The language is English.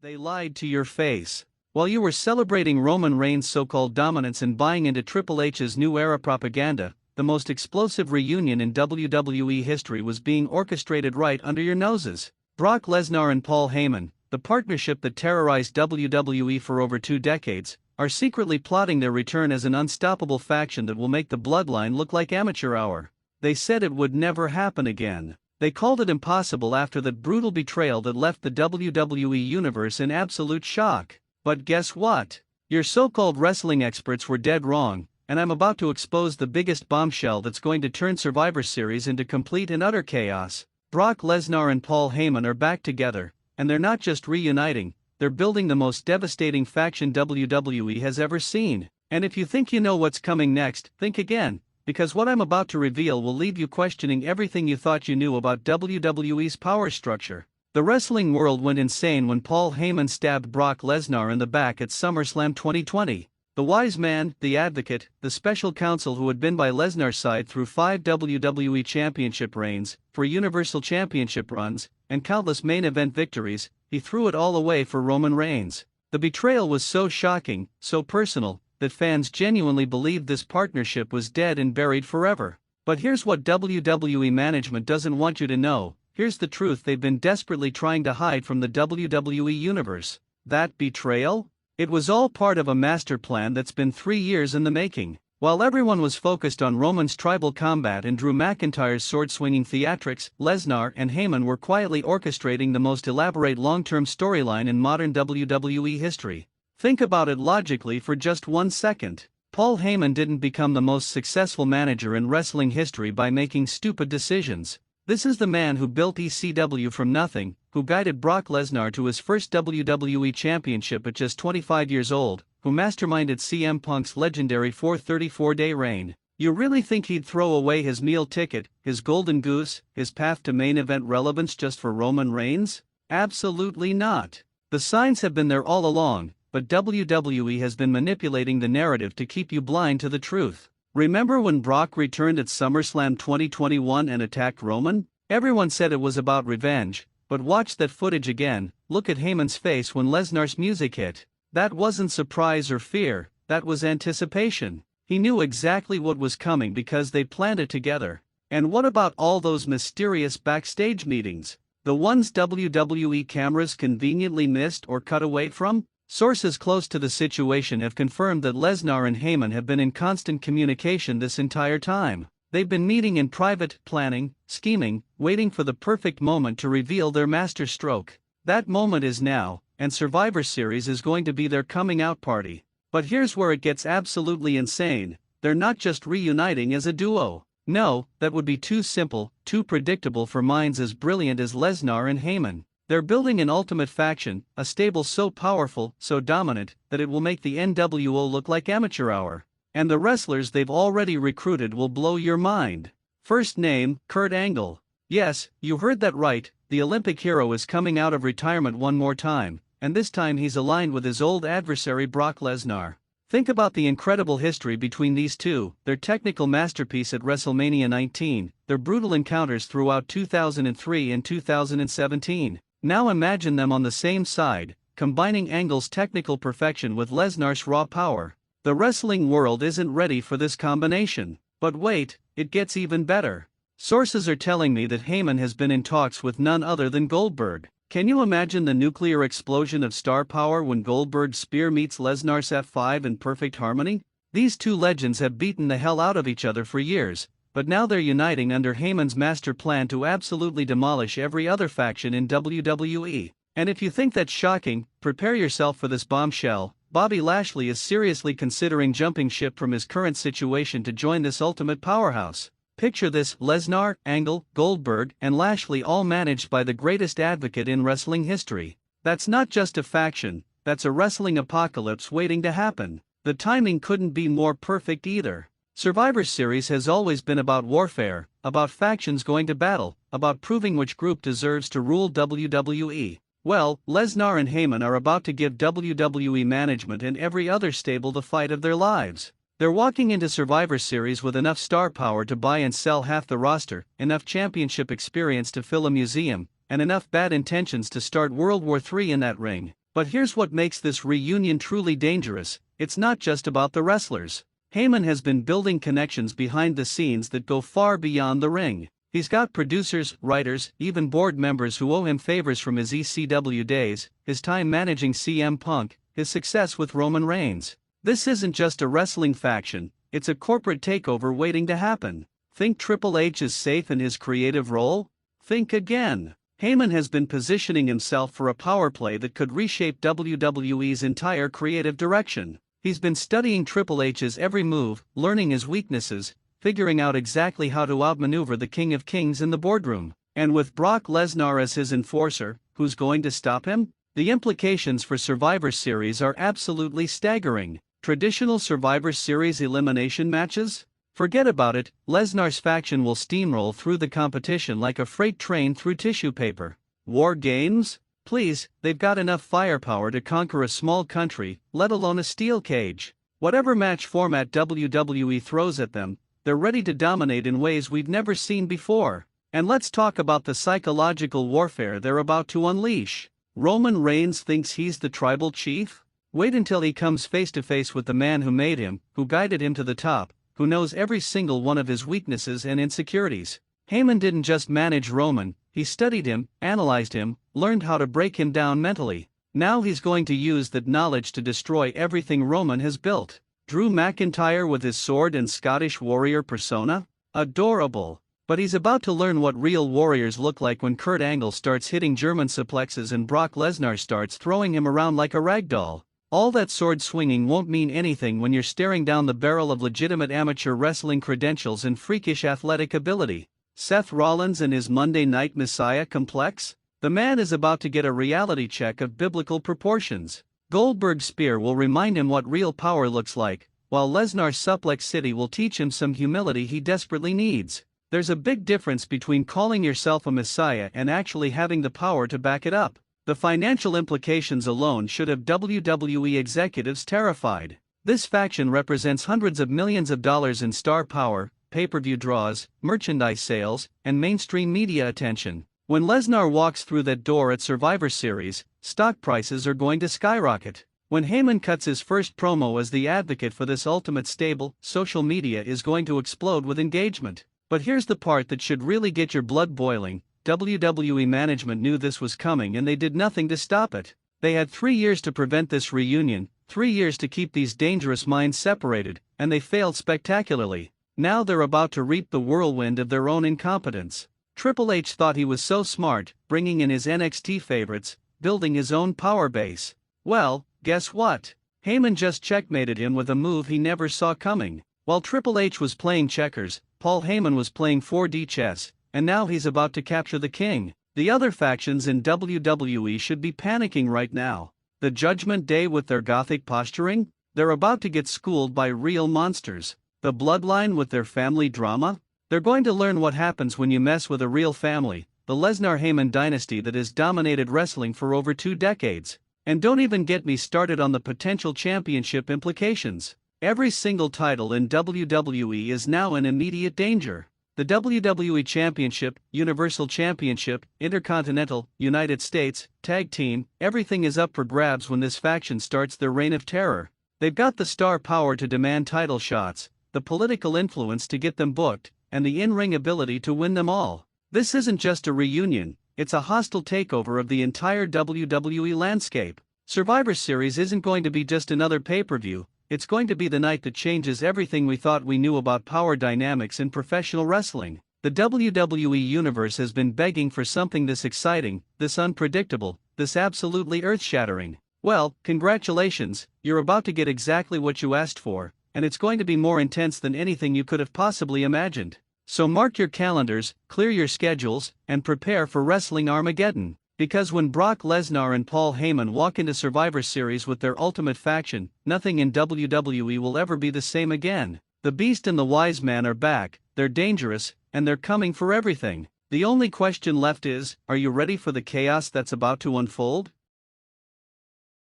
They lied to your face. While you were celebrating Roman Reigns' so-called dominance and buying into Triple H's new era propaganda, the most explosive reunion in WWE history was being orchestrated right under your noses. Brock Lesnar and Paul Heyman, the partnership that terrorized WWE for over 2 decades, are secretly plotting their return as an unstoppable faction that will make the bloodline look like amateur hour. They said it would never happen again. They called it impossible after that brutal betrayal that left the WWE Universe in absolute shock. But guess what? Your so-called wrestling experts were dead wrong, and I'm about to expose the biggest bombshell that's going to turn Survivor Series into complete and utter chaos. Brock Lesnar and Paul Heyman are back together, and they're not just reuniting, they're building the most devastating faction WWE has ever seen. And if you think you know what's coming next, think again, because what I'm about to reveal will leave you questioning everything you thought you knew about WWE's power structure. The wrestling world went insane when Paul Heyman stabbed Brock Lesnar in the back at SummerSlam 2020. The wise man, the advocate, the special counsel who had been by Lesnar's side through 5 WWE Championship reigns, 4 Universal Championship runs, and countless main event victories, he threw it all away for Roman Reigns. The betrayal was so shocking, so personal, that fans genuinely believed this partnership was dead and buried forever. But here's what WWE management doesn't want you to know. Here's the truth they've been desperately trying to hide from the WWE Universe. That betrayal? It was all part of a master plan that's been 3 years in the making. While everyone was focused on Roman's tribal combat and Drew McIntyre's sword-swinging theatrics, Lesnar and Heyman were quietly orchestrating the most elaborate long-term storyline in modern WWE history. Think about it logically for just 1 second. Paul Heyman didn't become the most successful manager in wrestling history by making stupid decisions. This is the man who built ECW from nothing, who guided Brock Lesnar to his first WWE Championship at just 25 years old, who masterminded CM Punk's legendary 434-day reign. You really think he'd throw away his meal ticket, his golden goose, his path to main event relevance just for Roman Reigns? Absolutely not. The signs have been there all along, but WWE has been manipulating the narrative to keep you blind to the truth. Remember when Brock returned at SummerSlam 2021 and attacked Roman? Everyone said it was about revenge, but watch that footage again. Look at Heyman's face when Lesnar's music hit. That wasn't surprise or fear, that was anticipation. He knew exactly what was coming because they planned it together. And what about all those mysterious backstage meetings? The ones WWE cameras conveniently missed or cut away from? Sources close to the situation have confirmed that Lesnar and Heyman have been in constant communication this entire time. They've been meeting in private, planning, scheming, waiting for the perfect moment to reveal their masterstroke. That moment is now, and Survivor Series is going to be their coming out party. But here's where it gets absolutely insane. They're not just reuniting as a duo. No, that would be too simple, too predictable for minds as brilliant as Lesnar and Heyman. They're building an ultimate faction, a stable so powerful, so dominant, that it will make the NWO look like amateur hour. And the wrestlers they've already recruited will blow your mind. First name, Kurt Angle. Yes, you heard that right, the Olympic hero is coming out of retirement one more time, and this time he's aligned with his old adversary Brock Lesnar. Think about the incredible history between these two, their technical masterpiece at WrestleMania 19, their brutal encounters throughout 2003 and 2017. Now imagine them on the same side, combining Angle's technical perfection with Lesnar's raw power. The wrestling world isn't ready for this combination. But wait, it gets even better. Sources are telling me that Heyman has been in talks with none other than Goldberg. Can you imagine the nuclear explosion of star power when Goldberg's spear meets Lesnar's F5 in perfect harmony? These two legends have beaten the hell out of each other for years, but now they're uniting under Heyman's master plan to absolutely demolish every other faction in WWE. And if you think that's shocking, prepare yourself for this bombshell. Bobby Lashley is seriously considering jumping ship from his current situation to join this ultimate powerhouse. Picture this: Lesnar, Angle, Goldberg, and Lashley all managed by the greatest advocate in wrestling history. That's not just a faction, that's a wrestling apocalypse waiting to happen. The timing couldn't be more perfect either. Survivor Series has always been about warfare, about factions going to battle, about proving which group deserves to rule WWE. Well, Lesnar and Heyman are about to give WWE management and every other stable the fight of their lives. They're walking into Survivor Series with enough star power to buy and sell half the roster, enough championship experience to fill a museum, and enough bad intentions to start World War III in that ring. But here's what makes this reunion truly dangerous: it's not just about the wrestlers. Heyman has been building connections behind the scenes that go far beyond the ring. He's got producers, writers, even board members who owe him favors from his ECW days, his time managing CM Punk, his success with Roman Reigns. This isn't just a wrestling faction, it's a corporate takeover waiting to happen. Think Triple H is safe in his creative role? Think again. Heyman has been positioning himself for a power play that could reshape WWE's entire creative direction. He's been studying Triple H's every move, learning his weaknesses, figuring out exactly how to outmaneuver the King of Kings in the boardroom. And with Brock Lesnar as his enforcer, who's going to stop him? The implications for Survivor Series are absolutely staggering. Traditional Survivor Series elimination matches? Forget about it. Lesnar's faction will steamroll through the competition like a freight train through tissue paper. War games? Please, they've got enough firepower to conquer a small country, let alone a steel cage. Whatever match format WWE throws at them, they're ready to dominate in ways we've never seen before. And let's talk about the psychological warfare they're about to unleash. Roman Reigns thinks he's the tribal chief? Wait until he comes face to face with the man who made him, who guided him to the top, who knows every single one of his weaknesses and insecurities. Heyman didn't just manage Roman, he studied him, analyzed him, learned how to break him down mentally. Now he's going to use that knowledge to destroy everything Roman has built. Drew McIntyre with his sword and Scottish warrior persona? Adorable. But he's about to learn what real warriors look like when Kurt Angle starts hitting German suplexes and Brock Lesnar starts throwing him around like a rag doll. All that sword swinging won't mean anything when you're staring down the barrel of legitimate amateur wrestling credentials and freakish athletic ability. Seth Rollins and his Monday Night Messiah complex? The man is about to get a reality check of biblical proportions. Goldberg's spear will remind him what real power looks like, while Lesnar's Suplex City will teach him some humility he desperately needs. There's a big difference between calling yourself a messiah and actually having the power to back it up. The financial implications alone should have WWE executives terrified. This faction represents hundreds of millions of dollars in star power, pay-per-view draws, merchandise sales, and mainstream media attention. When Lesnar walks through that door at Survivor Series, stock prices are going to skyrocket. When Heyman cuts his first promo as the advocate for this ultimate stable, social media is going to explode with engagement. But here's the part that should really get your blood boiling. WWE management knew this was coming and they did nothing to stop it. They had 3 years to prevent this reunion, 3 years to keep these dangerous minds separated, and they failed spectacularly. Now they're about to reap the whirlwind of their own incompetence. Triple H thought he was so smart, bringing in his NXT favorites, building his own power base. Well, guess what? Heyman just checkmated him with a move he never saw coming. While Triple H was playing checkers, Paul Heyman was playing 4D chess, and now he's about to capture the king. The other factions in WWE should be panicking right now. The Judgment Day with their gothic posturing? They're about to get schooled by real monsters. The Bloodline with their family drama? They're going to learn what happens when you mess with a real family, the Lesnar-Heyman dynasty that has dominated wrestling for over 2 decades. And don't even get me started on the potential championship implications. Every single title in WWE is now in immediate danger. The WWE Championship, Universal Championship, Intercontinental, United States, Tag Team, everything is up for grabs when this faction starts their reign of terror. They've got the star power to demand title shots, the political influence to get them booked, and the in-ring ability to win them all. This isn't just a reunion, it's a hostile takeover of the entire WWE landscape. Survivor Series isn't going to be just another pay-per-view, it's going to be the night that changes everything we thought we knew about power dynamics in professional wrestling. The WWE Universe has been begging for something this exciting, this unpredictable, this absolutely earth-shattering. Well, congratulations, you're about to get exactly what you asked for, and it's going to be more intense than anything you could have possibly imagined. So mark your calendars, clear your schedules, and prepare for Wrestling Armageddon. Because when Brock Lesnar and Paul Heyman walk into Survivor Series with their ultimate faction, nothing in WWE will ever be the same again. The Beast and the Wise Man are back, they're dangerous, and they're coming for everything. The only question left is, are you ready for the chaos that's about to unfold?